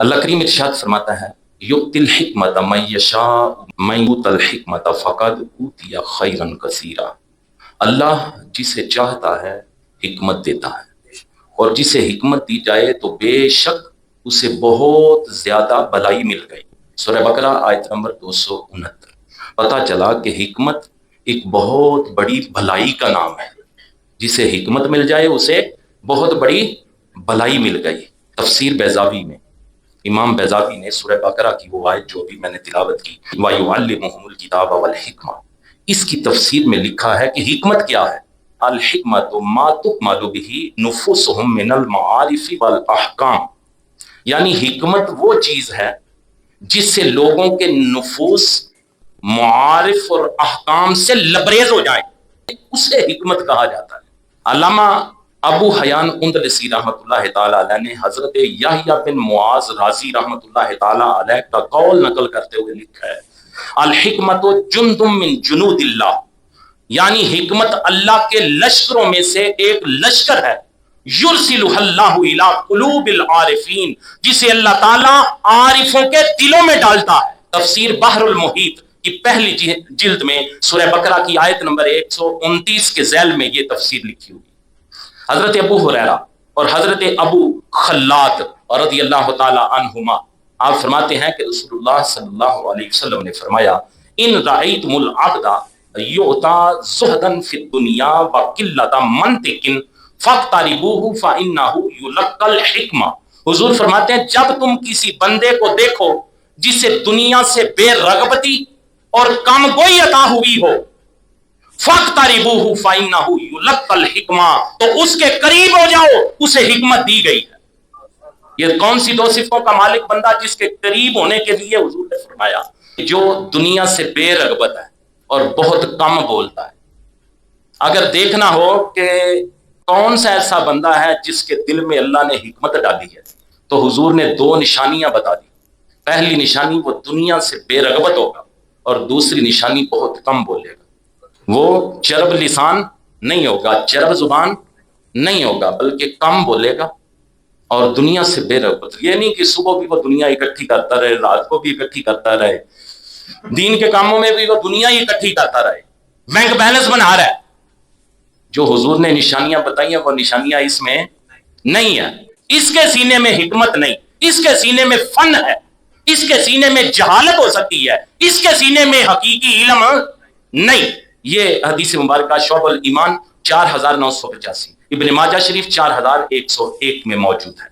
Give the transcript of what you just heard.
اللہ کریم ارشاد فرماتا ہے یؤتی الحکمت من یشاء من یؤت الحکمت فقد اوتی خیرا کثیرا۔ اللہ جسے چاہتا ہے حکمت دیتا ہے، اور جسے حکمت دی جائے تو بے شک اسے بہت زیادہ بھلائی مل گئی۔ سورہ بقرہ آیت نمبر 269۔ پتہ چلا کہ حکمت ایک بہت بڑی بھلائی کا نام ہے، جسے حکمت مل جائے اسے بہت بڑی بھلائی مل گئی۔ تفسیر بیضاوی میں امام بیضاوی نے سورہ بقرہ کی وہ آیت جو بھی میں نے تلاوت کی وَيُعَلِّمُهُمُ الْكِتَابَ وَالْحِکْمَةَ، اس کی تفسیر میں لکھا ہے کہ حکمت کیا ہے؟ الحکمت ما تکمل به نفوسهم من المعارف والاحکام، یعنی حکمت وہ چیز ہے جس سے لوگوں کے نفوس معارف اور احکام سے لبریز ہو جائیں، اسے حکمت کہا جاتا ہے۔ علامہ ابو حیان اندلسی رحمۃ اللہ تعالی علیہ نے حضرت یحییٰ بن معاذ رازی رحمۃ اللہ تعالی علیہ کا قول نقل کرتے ہوئے لکھا ہے الحکمت جند من جنود اللہ، یعنی حکمت اللہ کے لشکروں میں سے ایک لشکر ہے، یرسلہ اللہ الی قلوب العارفین، جسے اللہ تعالی عارفوں کے دلوں میں ڈالتا ہے۔ تفسیر بحر المحیط کی پہلی جلد میں سورہ بقرہ کی آیت نمبر 129 کے ذیل میں یہ تفسیر لکھی ہوئی۔ حضرت ابو ہریرہ اور حضرت ابو خلاد رضی اللہ تعالی عنہما آپ فرماتے ہیں کہ رسول اللہ صلی اللہ علیہ وسلم نے فرمایا ان رأیتم العبد یعطا زہدا فی الدنیا وقلۃ منطق فاقتربوہ فانہ یلقی الحکمہ۔ حضور فرماتے ہیں جب تم کسی بندے کو دیکھو جسے دنیا سے بے رغبتی اور کم گوئی عطا ہوئی ہو، فاقتربوہ فانہ یلقی الحکمہ، تو اس کے قریب ہو جاؤ، اسے حکمت دی گئی ہے۔ یہ کون سی دو صفتوں کا مالک بندہ جس کے قریب ہونے کے لیے حضور نے فرمایا جو دنیا سے بے رغبت ہے اور بہت کم بولتا ہے۔ اگر دیکھنا ہو کہ کون سا ایسا بندہ ہے جس کے دل میں اللہ نے حکمت ڈالی ہے تو حضور نے دو نشانیاں بتا دی۔ پہلی نشانی وہ دنیا سے بے رغبت ہوگا، اور دوسری نشانی بہت کم بولے گا۔ وہ چرب لسان نہیں ہوگا، چرب زبان نہیں ہوگا، بلکہ کم بولے گا اور دنیا سے بے رغبت۔ یہ نہیں کہ صبح بھی وہ دنیا اکٹھی کرتا رہے، رات کو بھی اکٹھی کرتا رہے، دین کے کاموں میں بھی وہ دنیا ہی اکٹھی کرتا رہے، بینک بیلنس بنا رہا ہے۔ جو حضور نے نشانیاں بتائی ہیں وہ نشانیاں اس میں نہیں ہیں۔ اس کے سینے میں حکمت نہیں، اس کے سینے میں فن ہے، اس کے سینے میں جہالت ہو سکتی ہے، اس کے سینے میں حقیقی علم نہیں۔ یہ حدیث مبارکہ شعب الایمان 4985، ابن ماجہ شریف 4101 میں موجود ہے۔